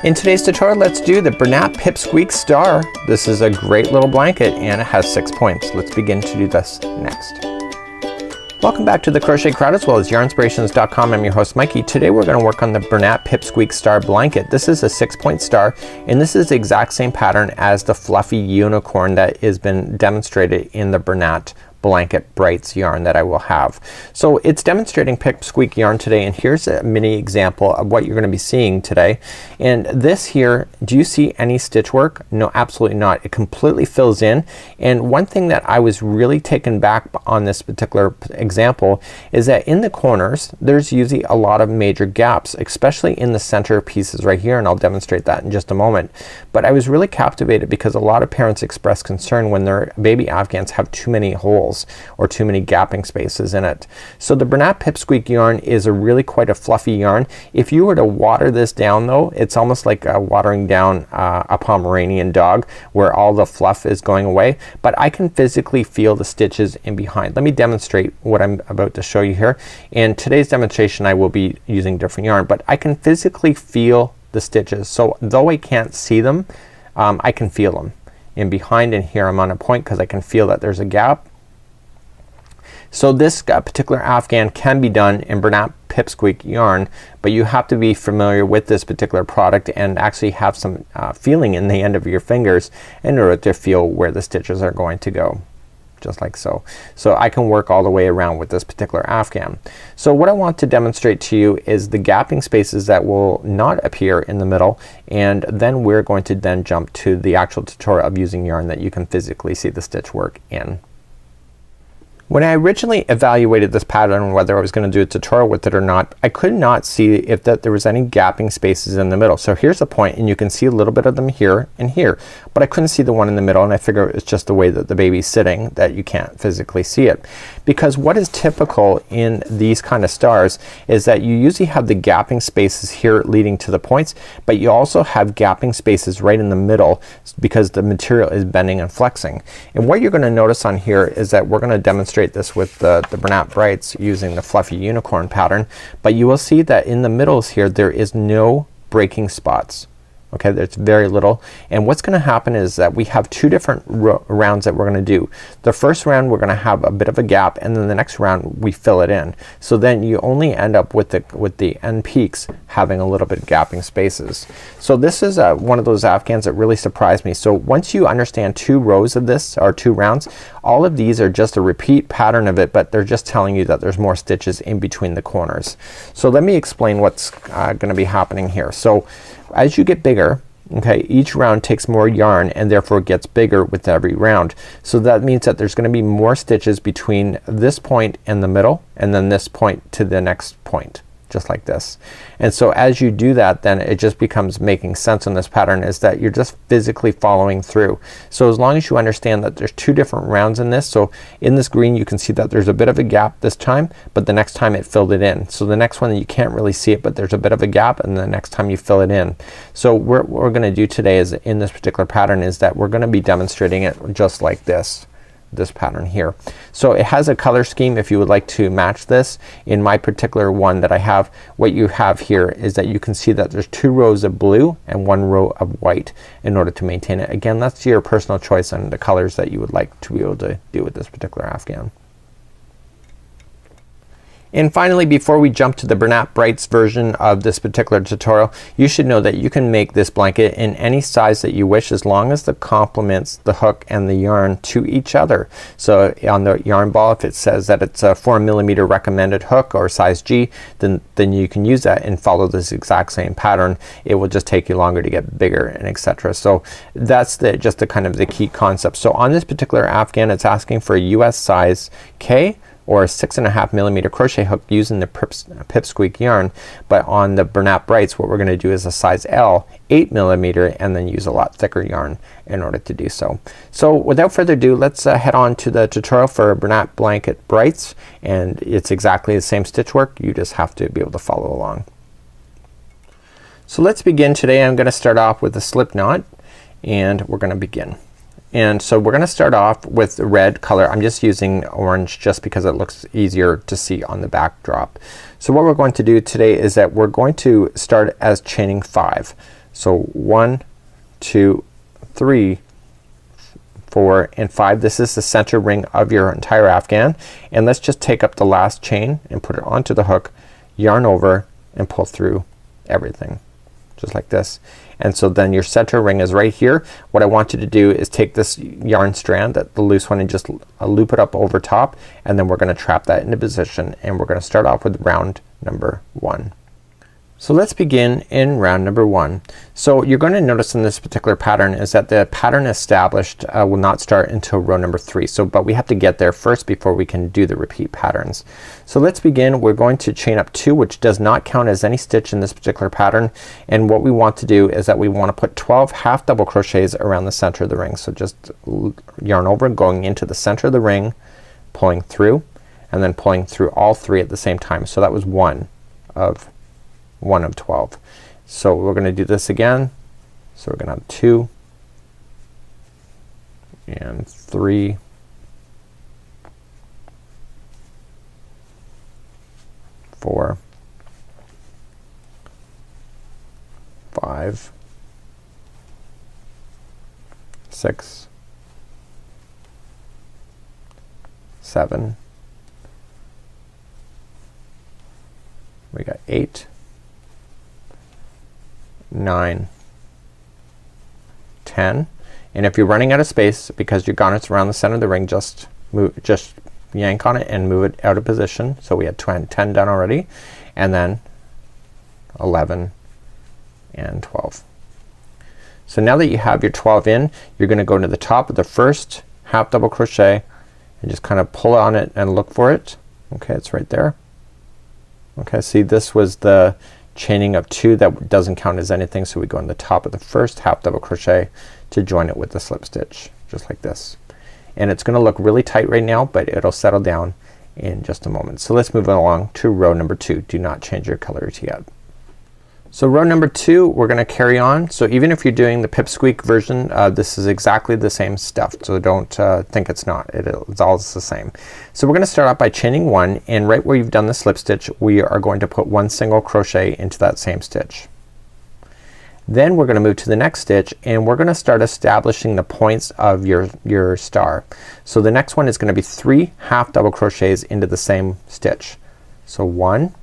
In today's tutorial, let's do the Bernat Pipsqueak Star. This is a great little blanket and it has 6 points. Let's begin to do this next. Welcome back to the Crochet Crowd as well as yarnspirations.com. I'm your host Mikey. Today we're going to work on the Bernat Pipsqueak Star blanket. This is a 6-point star and this is the exact same pattern as the fluffy unicorn that has been demonstrated in the Bernat blanket brights yarn that I will have. So it's demonstrating Pipsqueak yarn today, and here's a mini example of what you're going to be seeing today. And this here, do you see any stitch work? No, absolutely not. It completely fills in. And one thing that I was really taken back on this particular example is that in the corners there's usually a lot of major gaps, especially in the center pieces right here, and I'll demonstrate that in just a moment. But I was really captivated because a lot of parents express concern when their baby Afghans have too many holes or too many gapping spaces in it. So the Bernat Pipsqueak yarn is a really quite a fluffy yarn. If you were to water this down though, it's almost like watering down a Pomeranian dog where all the fluff is going away. But I can physically feel the stitches in behind. Let me demonstrate what I'm about to show you here. In today's demonstration I will be using different yarn, but I can physically feel the stitches. So though I can't see them, I can feel them. In behind and here I'm on a point because I can feel that there's a gap. So this particular Afghan can be done in Bernat Pipsqueak yarn, but you have to be familiar with this particular product and actually have some feeling in the end of your fingers in order to feel where the stitches are going to go. Just like so. So I can work all the way around with this particular Afghan. So what I want to demonstrate to you is the gapping spaces that will not appear in the middle, and then we're going to then jump to the actual tutorial of using yarn that you can physically see the stitch work in. When I originally evaluated this pattern, whether I was going to do a tutorial with it or not, I could not see if there was any gapping spaces in the middle. So here's a point and you can see a little bit of them here and here, but I couldn't see the one in the middle, and I figure it's just the way that the baby's sitting that you can't physically see it. Because what is typical in these kind of stars is that you usually have the gapping spaces here leading to the points, but you also have gapping spaces right in the middle because the material is bending and flexing. And what you're going to notice on here is that we're going to demonstrate this with the Bernat Brights using the fluffy unicorn pattern, but you will see that in the middles here there is no breaking spots. Okay, there's very little, and what's gonna happen is that we have two different rounds that we're gonna do. The first round we're gonna have a bit of a gap, and then the next round we fill it in. So then you only end up with the end peaks having a little bit of gapping spaces. So this is one of those Afghans that really surprised me. So once you understand 2 rows of this, or 2 rounds, all of these are just a repeat pattern of it, but they're just telling you that there's more stitches in between the corners. So let me explain what's gonna be happening here. So as you get bigger, okay, each round takes more yarn and therefore gets bigger with every round. So that means that there's gonna be more stitches between this point and the middle, and then this point to the next point, just like this. And so as you do that, then it just becomes making sense on this pattern, is that you're just physically following through. So as long as you understand that there's 2 different rounds in this, so in this green you can see that there's a bit of a gap this time, but the next time it filled it in. So the next one you can't really see it, but there's a bit of a gap, and the next time you fill it in. So what we're gonna do today is, in this particular pattern, is that we're gonna be demonstrating it just like this pattern here. So it has a color scheme if you would like to match this. In my particular one that I have, what you have here is that you can see that there's 2 rows of blue and 1 row of white in order to maintain it. Again, that's your personal choice on the colors that you would like to be able to do with this particular Afghan. And finally, before we jump to the Bernat Brights version of this particular tutorial, you should know that you can make this blanket in any size that you wish, as long as it complements the hook and the yarn to each other. So on the yarn ball, if it says that it's a 4mm recommended hook or size G, then you can use that and follow this exact same pattern. It will just take you longer to get bigger and etc. So that's just the kind of the key concept. So on this particular Afghan, it's asking for a US size K or a 6.5mm crochet hook using the Pipsqueak yarn, but on the Bernat Brights what we're gonna do is a size L, 8mm, and then use a lot thicker yarn in order to do so. So without further ado, let's head on to the tutorial for Bernat Blanket Brights, and it's exactly the same stitch work. You just have to be able to follow along. So let's begin today. I'm gonna start off with a slip knot, and we're gonna begin. And so we're gonna start off with the red color. I'm just using orange just because it looks easier to see on the backdrop. So what we're going to do today is that we're going to start as chaining 5. So 1, 2, 3, 4 and 5. This is the center ring of your entire afghan, and let's just take up the last chain and put it onto the hook, yarn over and pull through everything just like this. And so then your center ring is right here. What I want you to do is take this yarn strand, the loose one, and just loop it up over top, and then we're gonna trap that into position, and we're gonna start off with round number 1. So let's begin in round number 1. So you're going to notice in this particular pattern is that the pattern established will not start until row number 3. So but we have to get there first before we can do the repeat patterns. So let's begin. We're going to chain up 2, which does not count as any stitch in this particular pattern, and what we want to do is that we want to put 12 half double crochets around the center of the ring. So just yarn over, going into the center of the ring, pulling through, and then pulling through all 3 at the same time. So that was 1 of 12. So we're gonna do this again. So we're gonna have 2 and 3 4 5 6 7 we got 8 9 10, and if you're running out of space because your garnet's around the center of the ring, just yank on it and move it out of position. So we had 10 done already, and then 11 and 12. So now that you have your 12 in, you're gonna go to the top of the first half double crochet and just kind of pull on it and look for it. Okay, it's right there. Okay, see, this was the chaining of 2 that doesn't count as anything, so we go on the top of the first half double crochet to join it with the slip stitch just like this. And it's gonna look really tight right now, but it'll settle down in just a moment. So let's move along to row number 2. Do not change your colors yet. So row number 2 we're gonna carry on. So even if you're doing the Pipsqueak version, this is exactly the same stuff, so don't think it's not. It's all the same. So we're gonna start out by chaining 1, and right where you've done the slip stitch we are going to put 1 single crochet into that same stitch. Then we're gonna move to the next stitch, and we're gonna start establishing the points of your star. So the next one is gonna be 3 half double crochets into the same stitch. So 1,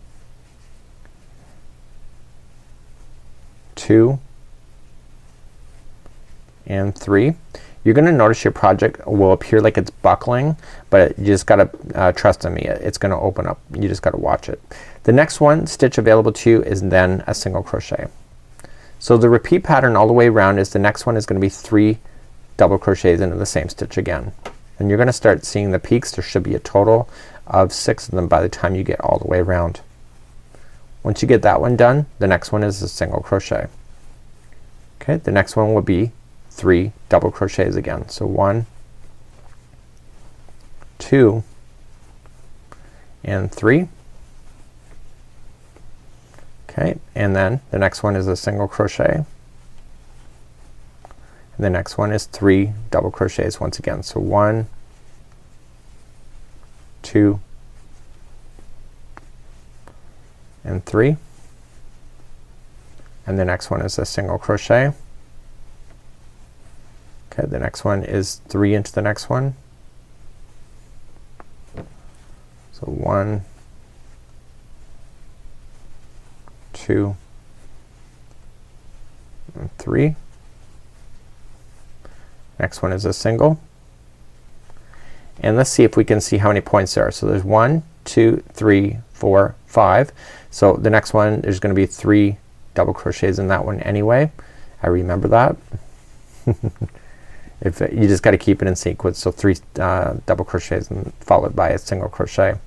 2 and 3. You're gonna notice your project will appear like it's buckling, but you just gotta trust in me, it's gonna open up. You just gotta watch it. The next one stitch available to you is then a single crochet. So the repeat pattern all the way around is the next one is gonna be 3 double crochets into the same stitch again, and you're gonna start seeing the peaks. There should be a total of 6 of them by the time you get all the way around. Once you get that one done, the next one is a single crochet. Okay, the next one will be 3 double crochets again. So 1, 2 and 3. Okay, and then the next one is a single crochet, and the next one is 3 double crochets once again. So 1, 2 and 3, and the next one is a single crochet. Okay, the next one is 3 into the next one. So 1, 2 and 3. Next one is a single, and let's see if we can see how many points there are. So there's 1, 2, 3, 4, 5. So the next one there's gonna be 3 double crochets in that one anyway. I remember that. If you just gotta keep it in sequence. So 3 double crochets and followed by a single crochet.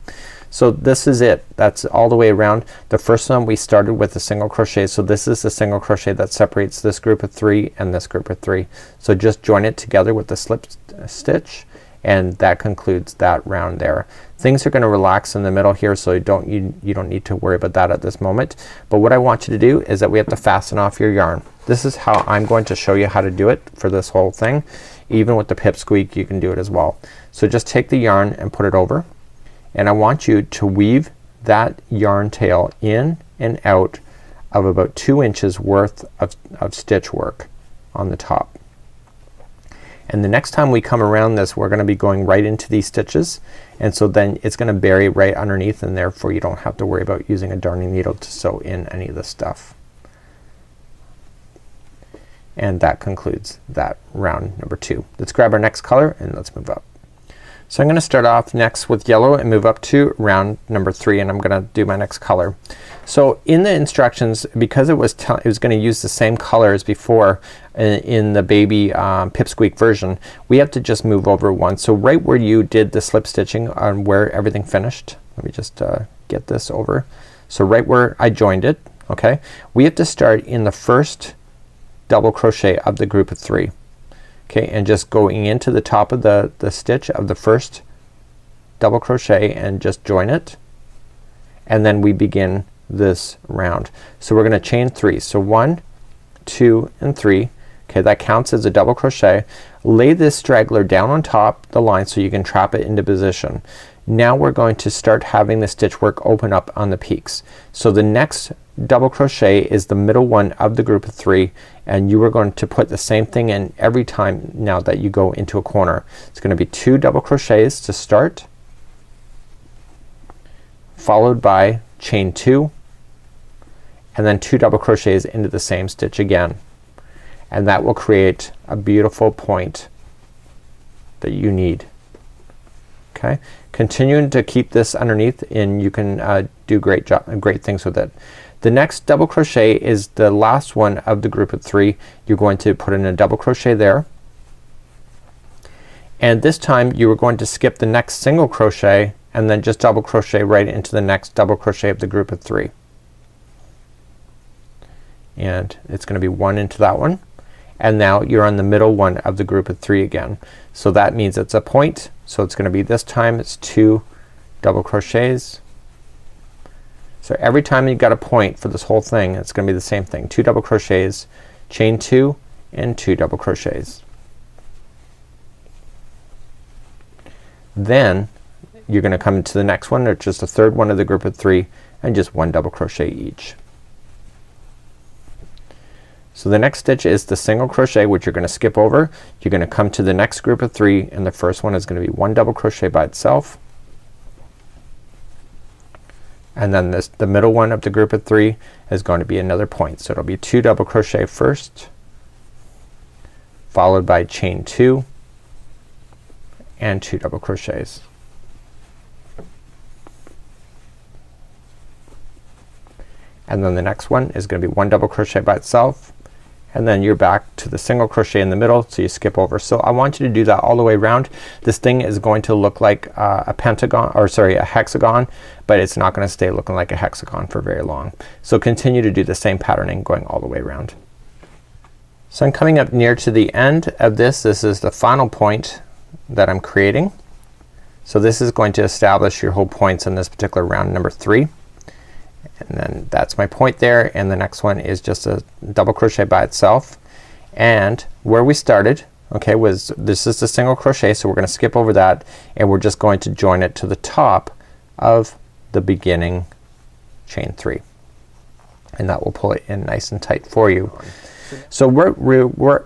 So this is it. That's all the way around. The first one we started with a single crochet, so this is the single crochet that separates this group of 3 and this group of 3. So just join it together with the slip stitch, and that concludes that round there. Things are gonna relax in the middle here, so you don't need to worry about that at this moment. But what I want you to do is that we have to fasten off your yarn. This is how I'm going to show you how to do it for this whole thing. Even with the Pipsqueak you can do it as well. So just take the yarn and put it over, and I want you to weave that yarn tail in and out of about 2 inches worth of stitch work on the top. And the next time we come around this, we're gonna be going right into these stitches, and so then it's gonna bury right underneath, and therefore you don't have to worry about using a darning needle to sew in any of this stuff. And that concludes that round number 2. Let's grab our next color and let's move up. So I'm gonna start off next with yellow and move up to round number 3, and I'm gonna do my next color. So in the instructions, because it was gonna use the same color as before in the baby Pipsqueak version, we have to just move over one. So right where you did the slip stitching on where everything finished, let me just get this over. So right where I joined it, okay, we have to start in the first double crochet of the group of 3. Okay, and just going into the top of the stitch of the first double crochet and just join it, and then we begin this round. So we're gonna chain 3. So 1, 2 and 3. Okay, that counts as a double crochet. Lay this straggler down on top the line so you can trap it into position. Now we're going to start having the stitch work open up on the peaks. So the next double crochet is the middle one of the group of 3, and you are going to put the same thing in every time now that you go into a corner. It's gonna be 2 double crochets to start, followed by chain 2, and then 2 double crochets into the same stitch again, and that will create a beautiful point that you need. Okay, continuing to keep this underneath, and you can do great things with it. The next double crochet is the last one of the group of 3. You're going to put in a double crochet there, and this time you are going to skip the next single crochet and then just double crochet right into the next double crochet of the group of 3, and it's gonna be 1 into that one, and now you're on the middle one of the group of 3 again. So that means it's a point, so it's gonna be this time it's 2 double crochets. So every time you've got a point for this whole thing, it's gonna be the same thing. 2 double crochets, chain 2 and 2 double crochets. Then you're gonna come into the next one, or just the third one of the group of 3, and just 1 double crochet each. So the next stitch is the single crochet, which you're gonna skip over. You're gonna come to the next group of 3, and the first one is gonna be 1 double crochet by itself, and then the middle one of the group of 3 is going to be another point. So it'll be 2 double crochet first, followed by chain 2 and 2 double crochets. And then the next one is gonna be 1 double crochet by itself, and then you're back to the single crochet in the middle, so you skip over. So I want you to do that all the way around. This thing is going to look like a pentagon, or sorry, a hexagon, but it's not gonna stay looking like a hexagon for very long. So continue to do the same patterning going all the way around. So I'm coming up near to the end of this. This is the final point that I'm creating. So this is going to establish your whole points in this particular round number 3. And then that's my point there, and the next one is just a double crochet by itself, and where we started, okay, was this is the single crochet, so we're gonna skip over that, and we're just going to join it to the top of the beginning chain 3, and that will pull it in nice and tight for you. So we're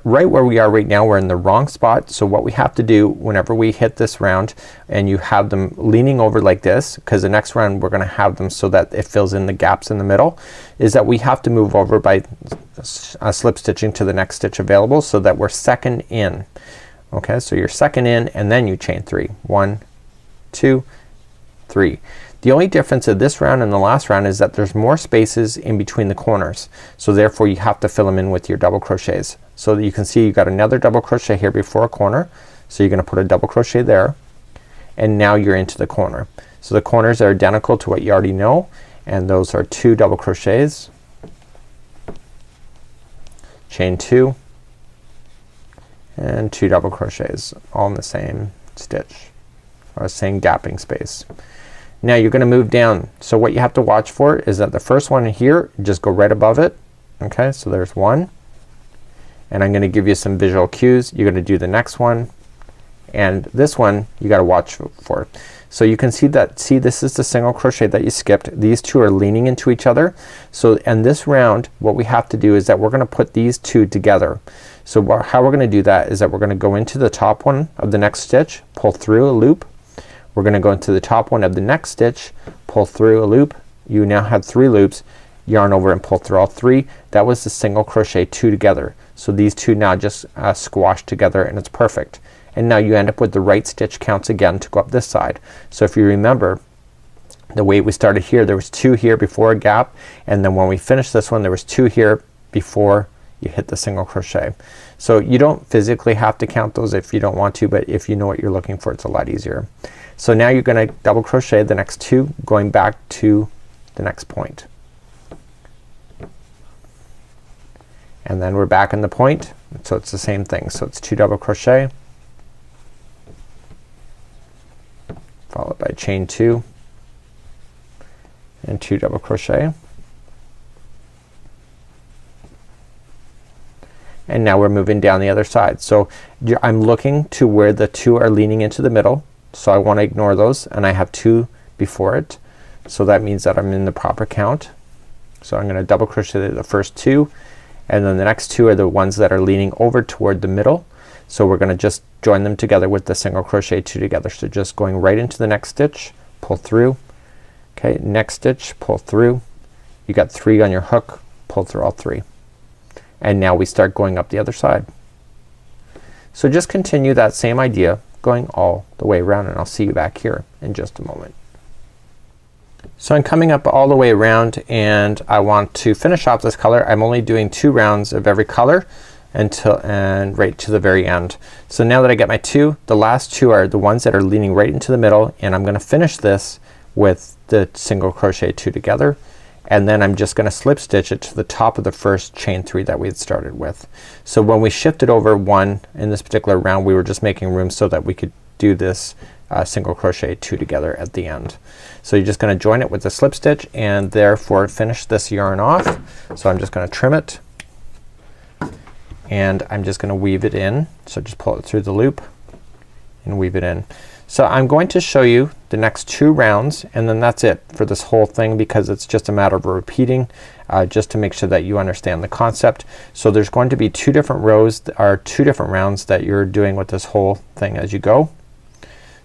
right where we are right now. We're in the wrong spot. So what we have to do whenever we hit this round and you have them leaning over like this, because the next round we're gonna have them so that it fills in the gaps in the middle, is that we have to move over by slip stitching to the next stitch available so that we're second in. Okay, so you're second in and then you chain 3. 1, 2, 3. The only difference of this round and the last round is that there's more spaces in between the corners. So therefore you have to fill them in with your double crochets. So that you can see you got another double crochet here before a corner. So you're gonna put a double crochet there, and now you're into the corner. So the corners are identical to what you already know, and those are 2 double crochets, chain 2 and 2 double crochets all in the same stitch or same gapping space. Now you're gonna move down. So what you have to watch for is that the first one here, just go right above it. Okay, so there's 1, and I'm gonna give you some visual cues. You're gonna do the next one and this one you gotta watch for. So you can see that, see this is the single crochet that you skipped. These two are leaning into each other. So in this round what we have to do is that we're gonna put these two together. So how we're gonna do that is that we're gonna go into the top one of the next stitch, pull through a loop. We're gonna go into the top one of the next stitch, pull through a loop. You now have 3 loops, yarn over and pull through all 3. That was the single crochet 2 together. So these two now just squash together and it's perfect. And now you end up with the right stitch counts again to go up this side. So if you remember the way we started here, there was 2 here before a gap, and then when we finished this one there was 2 here before you hit the single crochet. So you don't physically have to count those if you don't want to, but if you know what you're looking for it's a lot easier. So now you're gonna double crochet the next 2 going back to the next point. And then we're back in the point, so it's the same thing. So it's 2 double crochet followed by chain 2 and 2 double crochet, and now we're moving down the other side. So I'm looking to where the 2 are leaning into the middle, so I want to ignore those, and I have 2 before it, so that means that I'm in the proper count. So I'm gonna double crochet the first 2, and then the next 2 are the ones that are leaning over toward the middle. So we're gonna just join them together with the single crochet 2 together. So just going right into the next stitch, pull through, okay, next stitch, pull through. You got 3 on your hook, pull through all 3. And now we start going up the other side. So just continue that same idea going all the way around, and I'll see you back here in just a moment. So I'm coming up all the way around and I want to finish off this color. I'm only doing 2 rounds of every color and right to the very end. So now that I get my 2, the last 2 are the ones that are leaning right into the middle, and I'm gonna finish this with the single crochet 2 together, and then I'm just gonna slip stitch it to the top of the first chain 3 that we had started with. So when we shifted over 1 in this particular round, we were just making room so that we could do this single crochet 2 together at the end. So you're just gonna join it with the slip stitch and therefore finish this yarn off. So I'm just gonna trim it and I'm just gonna weave it in. So just pull it through the loop and weave it in. So I'm going to show you the next 2 rounds and then that's it for this whole thing, because it's just a matter of repeating just to make sure that you understand the concept. So there's going to be 2 different rows or 2 different rounds that you're doing with this whole thing as you go.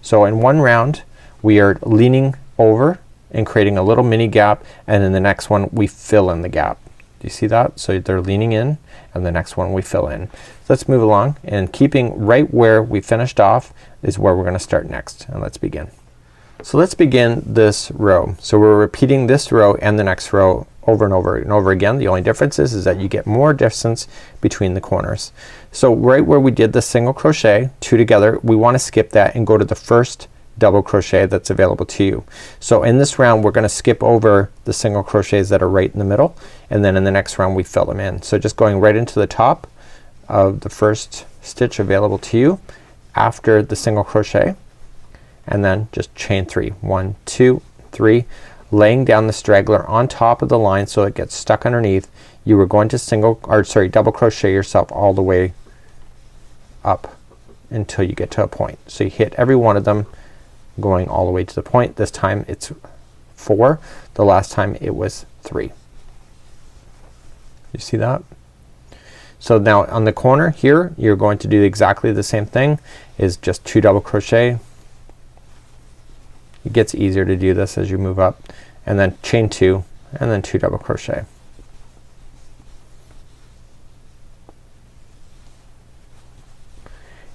So in one round we are leaning over and creating a little mini gap, and in the next one we fill in the gap. Do you see that? So they're leaning in and the next one we fill in. Let's move along, and keeping right where we finished off is where we're gonna start next, and let's begin. So let's begin this row. So we're repeating this row and the next row over and over and over again. The only difference is that you get more distance between the corners. So right where we did the single crochet 2 together, we want to skip that and go to the first double crochet that's available to you. So in this round we're gonna skip over the single crochets that are right in the middle, and then in the next round we fill them in. So just going right into the top of the first stitch available to you after the single crochet, and then just chain 3. 1, 2, 3, laying down the straggler on top of the line so it gets stuck underneath. You are going to double crochet yourself all the way up until you get to a point. So you hit every one of them going all the way to the point. This time it's 4. The last time it was 3. You see that? So now on the corner here you're going to do exactly the same thing, is just 2 double crochet. It gets easier to do this as you move up, and then chain 2 and then 2 double crochet.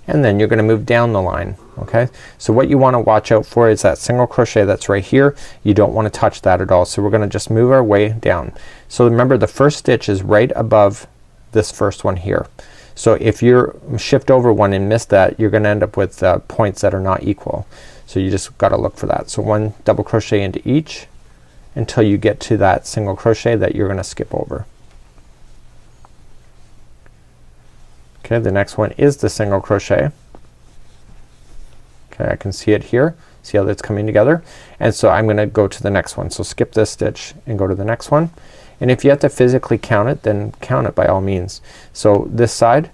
And then you're gonna move down the line. Okay, so what you want to watch out for is that single crochet that's right here. You don't want to touch that at all. So we're gonna just move our way down. So remember the first stitch is right above this first one here. So if you shift over one and miss that, you're gonna end up with points that are not equal. So you just gotta look for that. So 1 double crochet into each until you get to that single crochet that you're gonna skip over. Okay, the next one is the single crochet. Okay, I can see it here. See how that's coming together? And so I'm gonna go to the next one. So skip this stitch and go to the next one. And if you have to physically count it, then count it by all means. So this side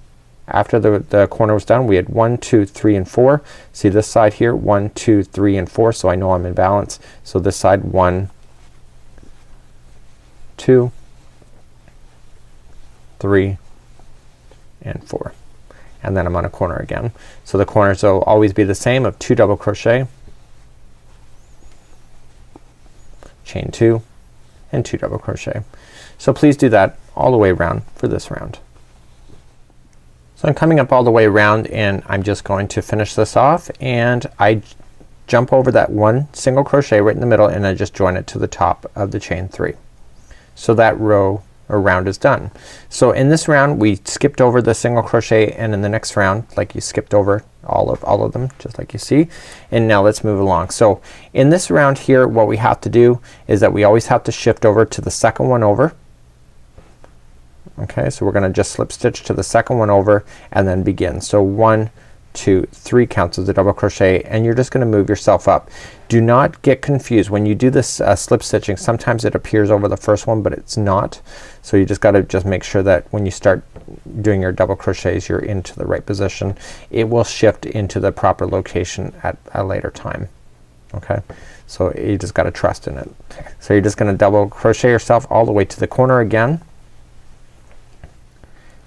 after the corner was done we had 1, 2, 3 and 4. See this side here 1, 2, 3 and 4, so I know I'm in balance. So this side 1, 2, 3 and 4, and then I'm on a corner again. So the corners will always be the same of 2 double crochet, chain 2 and 2 double crochet. So please do that all the way around for this round. So I'm coming up all the way around and I'm just going to finish this off, and I jump over that 1 single crochet right in the middle and I just join it to the top of the chain 3. So that row or round is done. So in this round we skipped over the single crochet, and in the next round like you skipped over all of them just like you see. And now let's move along. So in this round here what we have to do is that we always have to shift over to the second one over. Okay, so we're gonna just slip stitch to the second one over and then begin. So 1, 2, 3 counts as a double crochet, and you're just gonna move yourself up. Do not get confused when you do this slip stitching. Sometimes it appears over the first one but it's not. So you just gotta just make sure that when you start doing your double crochets you're into the right position. It will shift into the proper location at a later time. Okay, so you just gotta trust in it. So you're just gonna double crochet yourself all the way to the corner again,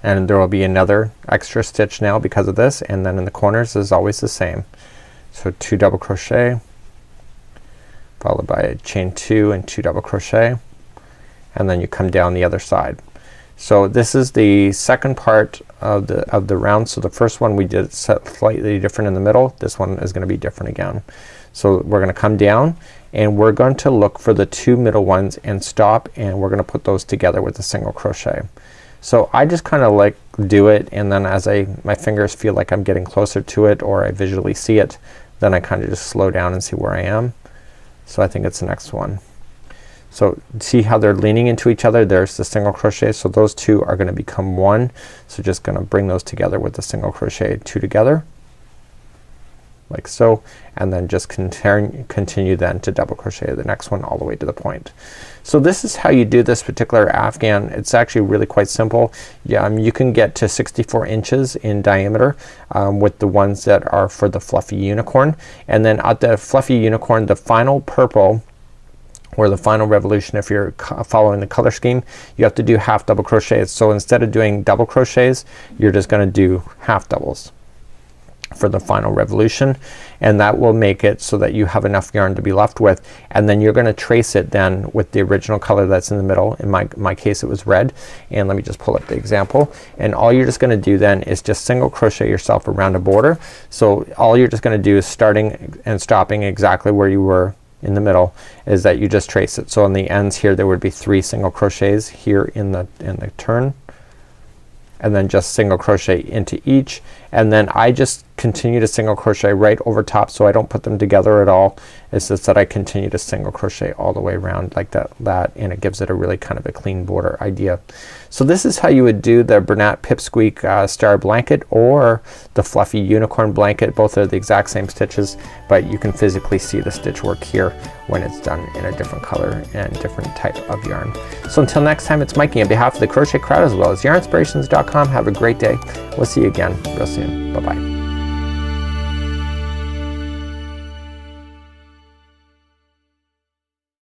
and there will be another extra stitch now because of this, and then in the corners is always the same. So 2 double crochet followed by a chain 2 and 2 double crochet, and then you come down the other side. So this is the second part of the round. So the first one we did slightly different in the middle. This one is gonna be different again. So we're gonna come down and we're going to look for the 2 middle ones and stop, and we're gonna put those together with a single crochet. So I just kinda like do it, and then as my fingers feel like I'm getting closer to it or I visually see it, then I kinda just slow down and see where I am. So I think it's the next one. So see how they're leaning into each other? There's the single crochet. So those 2 are gonna become 1. So just gonna bring those together with the single crochet 2 together like so, and then just continue then to double crochet the next one all the way to the point. So this is how you do this particular Afghan. It's actually really quite simple. Yeah, you can get to 64 inches in diameter with the ones that are for the fluffy unicorn, and then at the fluffy unicorn the final purple or the final revolution, if you're following the color scheme, you have to do half double crochets. So instead of doing double crochets you're just gonna do half doubles for the final revolution, and that will make it so that you have enough yarn to be left with, and then you're gonna trace it then with the original color that's in the middle. In my case it was red, and let me just pull up the example, and all you're just gonna do then is just single crochet yourself around a border. So all you're just gonna do is starting and stopping exactly where you were in the middle, is that you just trace it. So on the ends here there would be 3 single crochets here in the turn, and then just single crochet into each, and then I just continue to single crochet right over top, so I don't put them together at all. It's just that I continue to single crochet all the way around like that, and it gives it a really kind of a clean border idea. So this is how you would do the Bernat Pipsqueak Star blanket or the fluffy unicorn blanket. Both are the exact same stitches, but you can physically see the stitch work here when it's done in a different color and different type of yarn. So until next time, it's Mikey on behalf of the Crochet Crowd as well as yarnspirations.com. Have a great day. We'll see you again real soon. Bye bye.